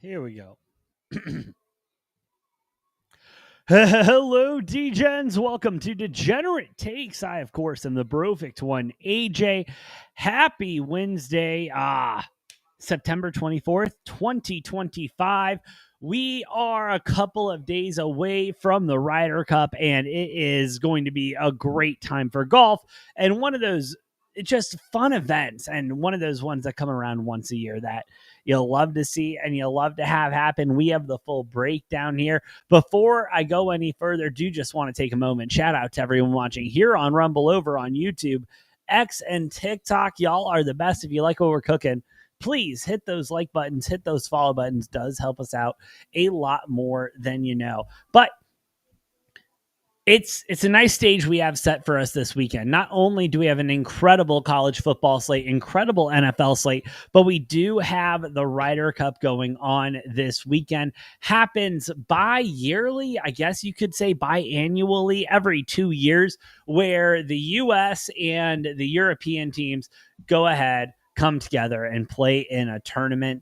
Here we go. Hello, D-Gens. Welcome to Degenerate Takes. I, of course, am the Brofict one, AJ. Happy Wednesday, September 24th, 2025. We are a couple of days away from the Ryder Cup, and it is going to be a great time for golf. And one of those just fun events, and one of those ones that come around once a year that you'll love to see and you'll love to have happen. We have the full breakdown here. Before I go any further, do just want to take a moment. Shout out to everyone watching here on Rumble, over on YouTube, X, and TikTok. Y'all are the best. If you like what we're cooking, please hit those like buttons, hit those follow buttons. Does help us out a lot more than you know. But it's a nice stage we have set for us this weekend. Not only do we have an incredible college football slate, incredible NFL slate, but we do have the Ryder Cup going on this weekend. Happens bi-yearly, I guess you could say biannually, every 2 years, where the U.S. and the European teams go ahead, come together, and play in a tournament.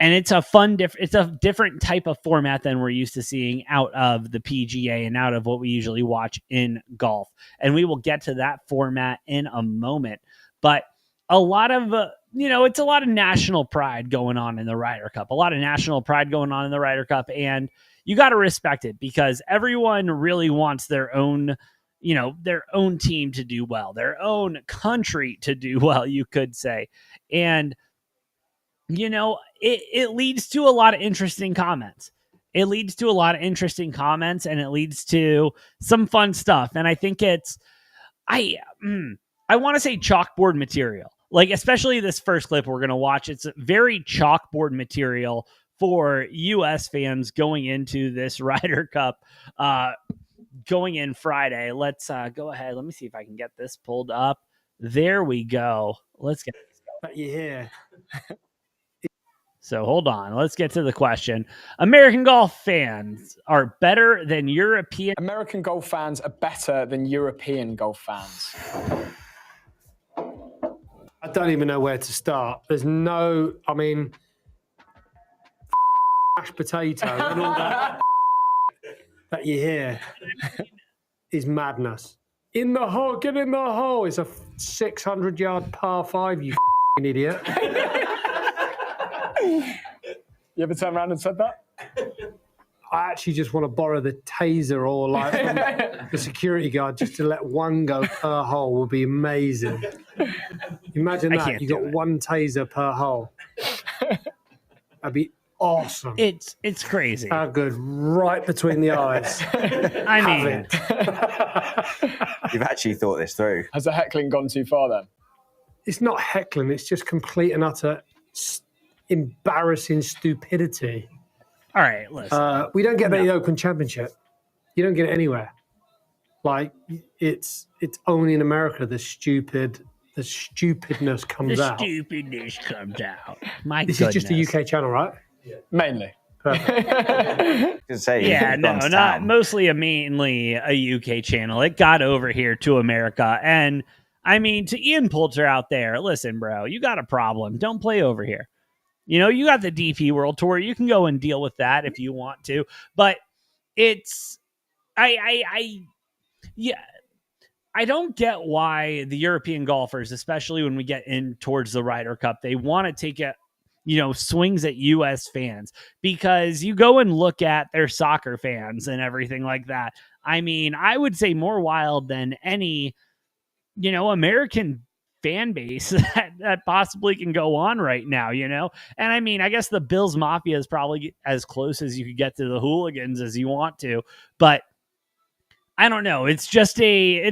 And it's a fun, it's a different type of format than we're used to seeing out of the PGA and out of what we usually watch in golf. And we will get to that format in a moment. But a lot of, it's a lot of national pride going on in the Ryder Cup, And you got to respect it because everyone really wants their own, their own team to do well, their own country to do well, you could say. And it leads to a lot of interesting comments. And it leads to some fun stuff. And I think I want to say chalkboard material, like especially this first clip we're going to watch. It's very chalkboard material for U.S. fans going into this Ryder Cup, going in Friday. Let's go ahead. Let me see if I can get this pulled up. There we go. Let's get this going. Yeah. So hold on. Let's get to the question. American golf fans are better than European. American golf fans are better than European golf fans. I don't even know where to start. There's no, mashed potato and all that that you hear is madness. In the hole, get in the hole. It's a 600-yard par 5, you idiot. You ever turned around and said that? I actually just want to borrow the taser or like the security guard just to let one go per hole would be amazing. Imagine that. You got one taser per hole. That'd be awesome. It's crazy. How good. Right between the eyes. I mean, you've actually thought this through. Has the heckling gone too far then? It's not heckling. It's just complete and utter embarrassing stupidity. All right, listen. We don't get that in the Open Championship. You don't get it anywhere. Like it's only in America the stupidness comes out. The stupidness comes out. My this goodness. is just a UK channel, right? Yeah. Mainly. Mainly a UK channel. It got over here to America, and I mean to Ian Poulter out there. Listen, bro, you got a problem. Don't play over here. You got the DP World Tour. You can go and deal with that if you want to. But I don't get why the European golfers, especially when we get in towards the Ryder Cup, they want to take swings at U.S. fans, because you go and look at their soccer fans and everything like that. I mean, I would say more wild than any, American fan base that possibly can go on right now, And I mean, I guess the Bills Mafia is probably as close as you could get to the hooligans as you want to, but I don't know. It's just a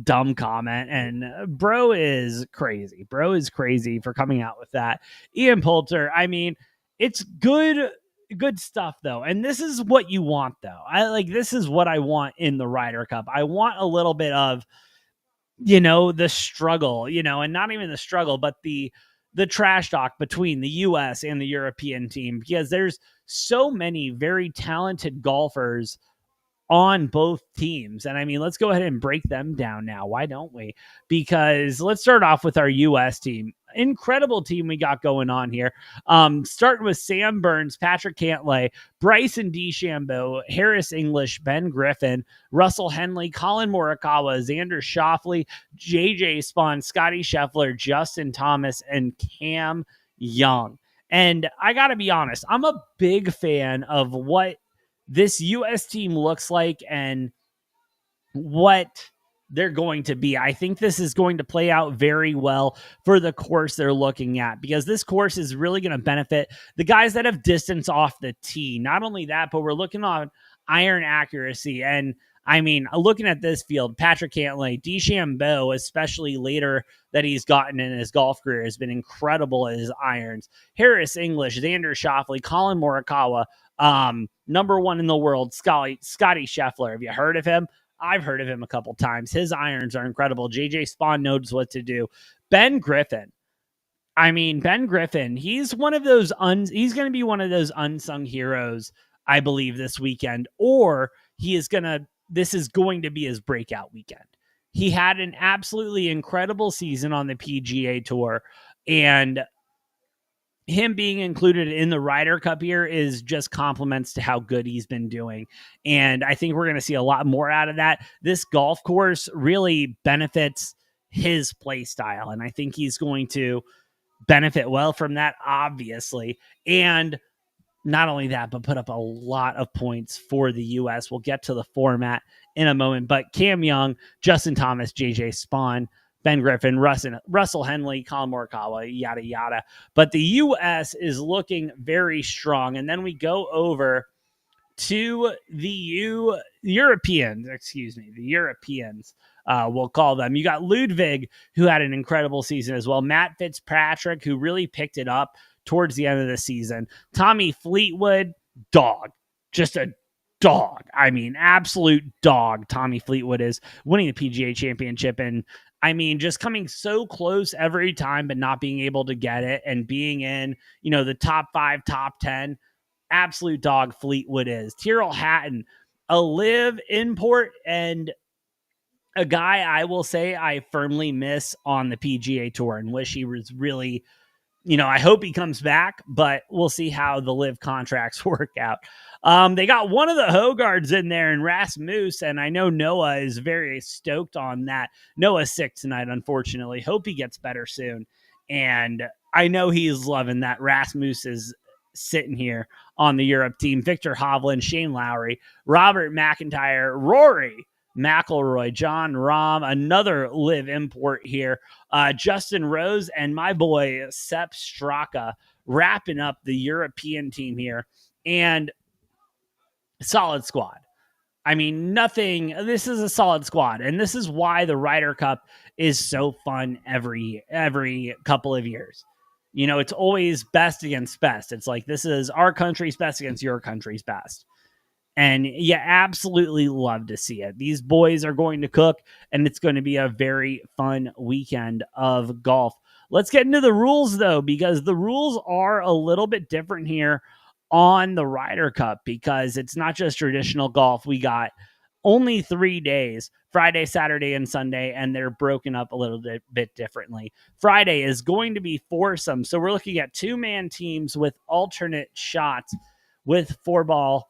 dumb comment, and bro is crazy. Bro is crazy for coming out with that. Ian Poulter, I mean, it's good stuff though. And this is what you want though. This is what I want in the Ryder Cup. I want a little bit of, the struggle, and not even the struggle, but the trash talk between the U.S. and the European team, because there's so many very talented golfers on both teams. And I mean, let's go ahead and break them down now. Why don't we? Because let's start off with our U.S. team. Incredible team we got going on here. Starting with Sam Burns, Patrick Cantlay, Bryson DeChambeau, Harris English, Ben Griffin, Russell Henley, Colin Morikawa, Xander Schauffele, JJ Spawn, Scotty Scheffler, Justin Thomas, and Cam Young. And I got to be honest, I'm a big fan of what this U.S. team looks like and what they're going to be. I think this is going to play out very well for the course they're looking at, because this course is really going to benefit the guys that have distance off the tee. Not only that, but we're looking on iron accuracy. And I mean, looking at this field, Patrick Cantlay, DeChambeau, especially later that he's gotten in his golf career, has been incredible at his irons. Harris English, Xander Schauffele, Colin Morikawa, number one in the world, Scotty Scheffler. Have you heard of him? I've heard of him a couple times. His irons are incredible. JJ Spawn knows what to do. Ben Griffin. I mean, Ben Griffin, he's one of those he's going to be one of those unsung heroes, I believe, this weekend, or this is going to be his breakout weekend. He had an absolutely incredible season on the PGA Tour, and him being included in the Ryder Cup here is just compliments to how good he's been doing. And I think we're going to see a lot more out of that. This golf course really benefits his play style, and I think he's going to benefit well from that, obviously. And not only that, but put up a lot of points for the U.S. We'll get to the format in a moment, but Cam Young, Justin Thomas, JJ Spawn, Ben Griffin, Russell Henley, Colin Morikawa, yada, yada. But the U.S. is looking very strong. And then we go over to the Europeans, we'll call them. You got Ludwig, who had an incredible season as well. Matt Fitzpatrick, who really picked it up towards the end of the season. Tommy Fleetwood, dog. Just a dog. I mean, absolute dog. Tommy Fleetwood is winning the PGA Championship, and I mean, just coming so close every time, but not being able to get it, and being in, the top 5, top 10, absolute dog Fleetwood is. Tyrrell Hatton, a live import, and a guy I will say I firmly miss on the PGA Tour and wish he was really, I hope he comes back, but we'll see how the live contracts work out. They got one of the Hogards in there in Rasmus, and I know Noah is very stoked on that. Noah's sick tonight, unfortunately. Hope he gets better soon. And I know he's loving that Rasmus is sitting here on the Europe team. Victor Hovland, Shane Lowry, Robert McIntyre, Rory McIlroy, John Rahm, another live import here, Justin Rose, and my boy Sepp Straka wrapping up the European team here. And solid squad. I mean, this is a solid squad, and this is why the Ryder Cup is so fun every couple of years. It's always best against best. It's like, this is our country's best against your country's best. And you absolutely love to see it. These boys are going to cook, and it's going to be a very fun weekend of golf. Let's get into the rules, though, because the rules are a little bit different here on the Ryder Cup, because it's not just traditional golf. We got only 3 days, Friday, Saturday, and Sunday, and they're broken up a little bit differently. Friday is going to be foursome, so we're looking at 2-man teams with alternate shots with 4-ball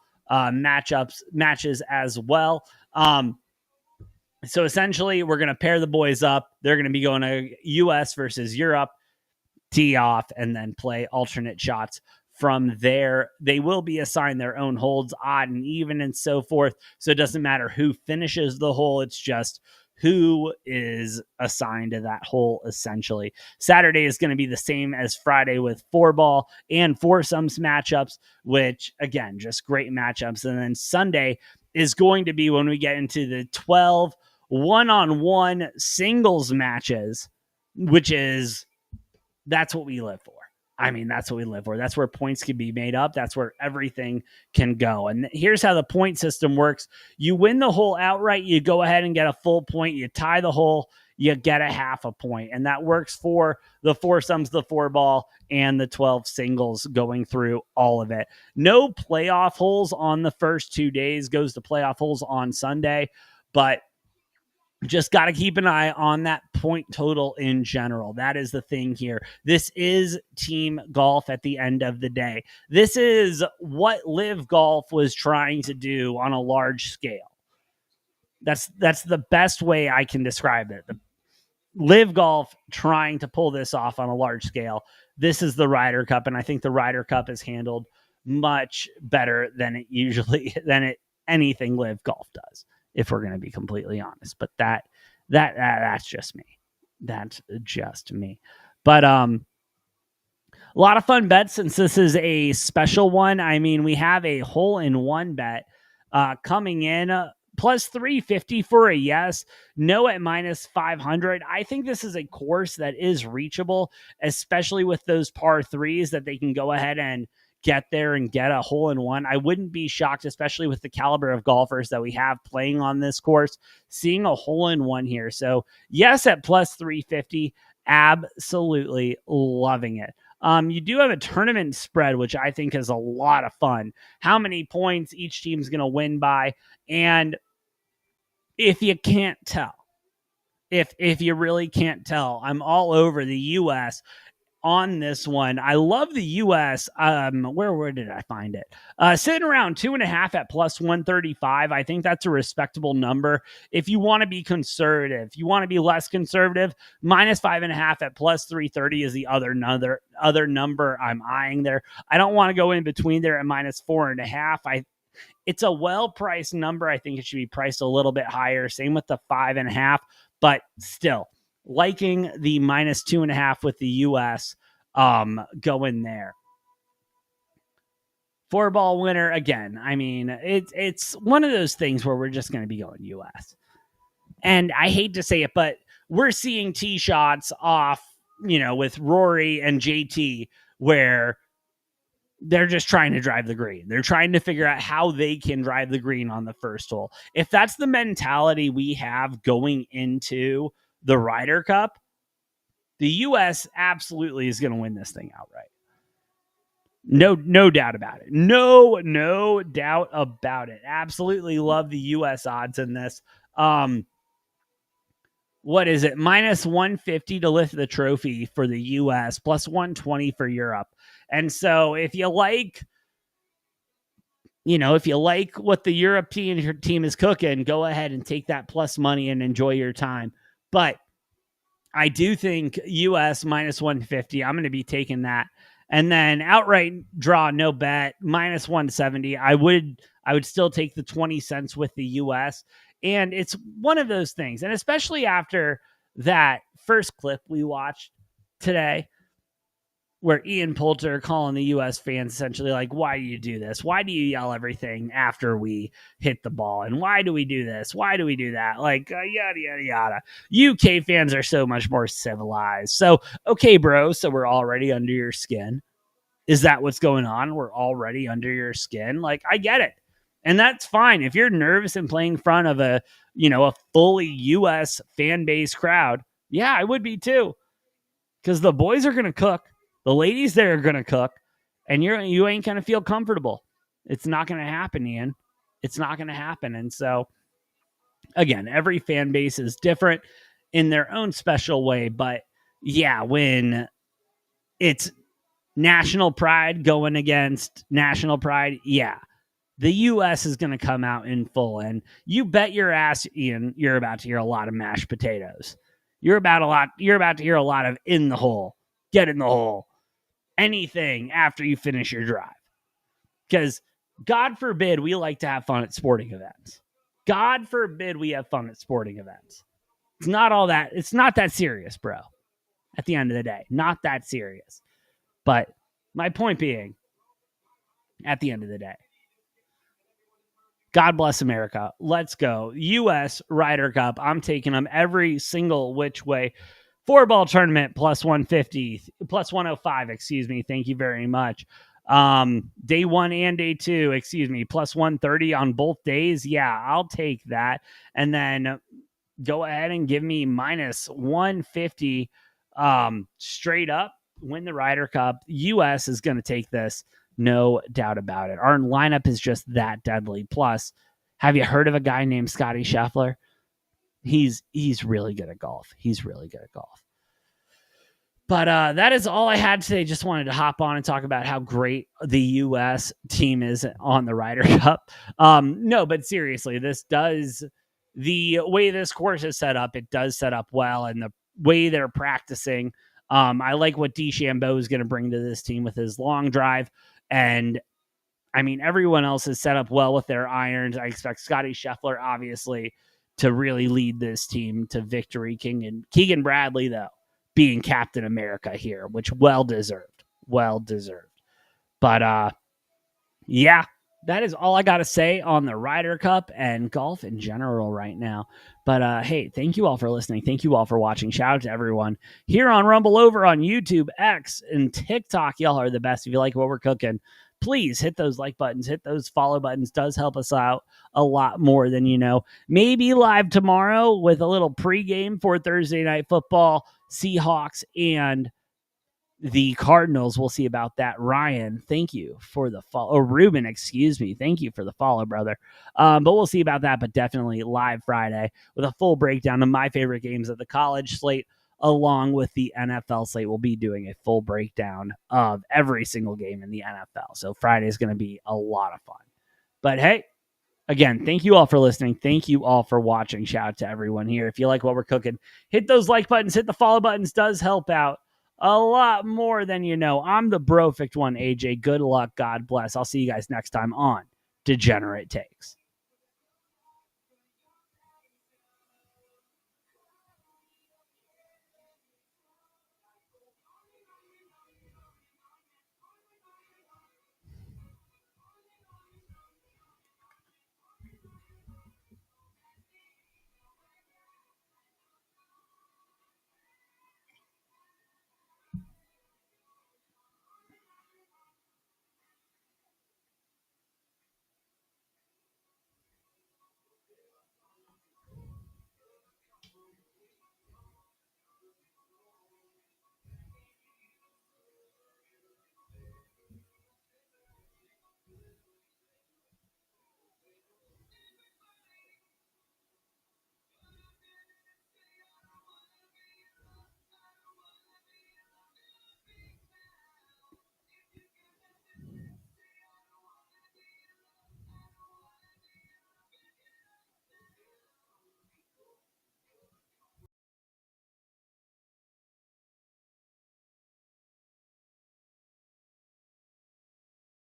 matches as well. So essentially, we're going to pair the boys up. They're going to be going to U.S. versus Europe, tee off, and then play alternate shots from there. They will be assigned their own holds, odd and even, and so forth. So it doesn't matter who finishes the hole. It's just who is assigned to that hole, essentially. Saturday is going to be the same as Friday with 4-ball and foursomes matchups, which, again, just great matchups. And then Sunday is going to be when we get into the 12 one-on-one singles matches, that's what we live for. I mean, that's what we live for. That's where points can be made up. That's where everything can go. And here's how the point system works. You win the hole outright. You go ahead and get a full point. You tie the hole. you get a half a point. And that works for the foursomes, the 4-ball, and the 12 singles going through all of it. No playoff holes on the first 2 days, goes to playoff holes on Sunday, but just got to keep an eye on that point total in general. That is the thing here. This is team golf at the end of the day. This is what Live Golf was trying to do on a large scale. That's the best way I can describe it. The Live Golf trying to pull this off on a large scale. This is the Ryder Cup, and I think the Ryder Cup is handled much better than anything Live Golf does, if we're going to be completely honest. But that's just me. That's just me. But a lot of fun bets since this is a special one. I mean, we have a hole-in-one bet coming in plus 350 for a yes, no at minus 500. I think this is a course that is reachable, especially with those par threes that they can go ahead and get there and get a hole-in-one. I wouldn't be shocked, especially with the caliber of golfers that we have playing on this course, seeing a hole-in-one here. So yes, at plus 350, absolutely loving it. You do have a tournament spread, which I think is a lot of fun. How many points each team's going to win by. And if you can't tell, if you really can't tell, I'm all over the U.S. on this one. I love the U.S. Where did I find it? Sitting around 2.5 at plus 135. I think that's a respectable number. If you want to be conservative, if you want to be less conservative, minus 5.5 at plus 330 is the other number I'm eyeing there. I don't want to go in between there at minus 4.5. It's a well-priced number. I think it should be priced a little bit higher. Same with the 5.5, but still liking the minus 2.5 with the U.S. Going there. 4-ball winner again. I mean, it's one of those things where we're just going to be going U.S. And I hate to say it, but we're seeing tee shots off, with Rory and JT where they're just trying to drive the green. They're trying to figure out how they can drive the green on the first hole. If that's the mentality we have going into the Ryder Cup, the U.S. absolutely is going to win this thing outright. No doubt about it. No doubt about it. Absolutely love the U.S. odds in this. What is it? Minus 150 to lift the trophy for the U.S., plus 120 for Europe. And so if you like what the European team is cooking, go ahead and take that plus money and enjoy your time. But I do think U.S. minus 150, I'm going to be taking that. And then outright draw, no bet, minus 170. I would still take the 20 cents with the U.S. And it's one of those things. And especially after that first clip we watched today, where Ian Poulter calling the U.S. fans essentially like, why do you do this? Why do you yell everything after we hit the ball? And why do we do this? Why do we do that? Like, yada, yada, yada. UK fans are so much more civilized. So, okay, bro, so we're already under your skin. Is that what's going on? We're already under your skin? Like, I get it. And that's fine. If you're nervous and playing in front of a fully U.S. fan base crowd, yeah, I would be too. Because the boys are going to cook. The ladies there are going to cook, and you ain't going to feel comfortable. It's not going to happen, Ian. It's not going to happen. And so, again, every fan base is different in their own special way. But, yeah, when it's national pride going against national pride, yeah, the U.S. is going to come out in full. And you bet your ass, Ian, you're about to hear a lot of mashed potatoes. You're about to hear a lot of in the hole. Get in the hole. Anything after you finish your drive. Because God forbid we like to have fun at sporting events. God forbid we have fun at sporting events. It's not that serious, bro. At the end of the day, not that serious. But my point being, at the end of the day, God bless America. Let's go. U.S. Ryder Cup. I'm taking them every single which way. 4-ball tournament plus 150, plus 105, excuse me. Thank you very much. Day 1 and day 2, plus 130 on both days. Yeah, I'll take that. And then go ahead and give me minus 150 straight up. Win the Ryder Cup. U.S. is going to take this, no doubt about it. Our lineup is just that deadly. Plus, have you heard of a guy named Scotty Scheffler? He's really good at golf. He's really good at golf. But that is all I had today. Just wanted to hop on and talk about how great the U.S. team is on the Ryder Cup. No, but seriously, the way this course is set up, it does set up well, and the way they're practicing. I like what DeChambeau is going to bring to this team with his long drive. And I mean, everyone else is set up well with their irons. I expect Scotty Scheffler, obviously, to really lead this team to victory. Keegan Bradley, though, being Captain America here, which well deserved. But yeah, that is all I got to say on the Ryder Cup and golf in general right now. But hey, thank you all for listening. Thank you all for watching. Shout out to everyone here on Rumble, over on YouTube, X, and TikTok. Y'all are the best. If you like what we're cooking, please hit those like buttons, hit those follow buttons. Does help us out a lot more than you know. Maybe live tomorrow with a little pregame for Thursday Night Football, Seahawks and the Cardinals. We'll see about that. Ryan, thank you for the follow. Ruben, excuse me. Thank you for the follow, brother. But we'll see about that, but definitely live Friday with a full breakdown of my favorite games of the college slate, along with the NFL slate. We'll be doing a full breakdown of every single game in the NFL. So Friday is going to be a lot of fun. But hey, again, thank you all for listening. Thank you all for watching. Shout out to everyone here. If you like what we're cooking, hit those like buttons, hit the follow buttons. Does help out a lot more than you know. I'm the Brofict one, AJ. Good luck. God bless. I'll see you guys next time on Degenerate Takes.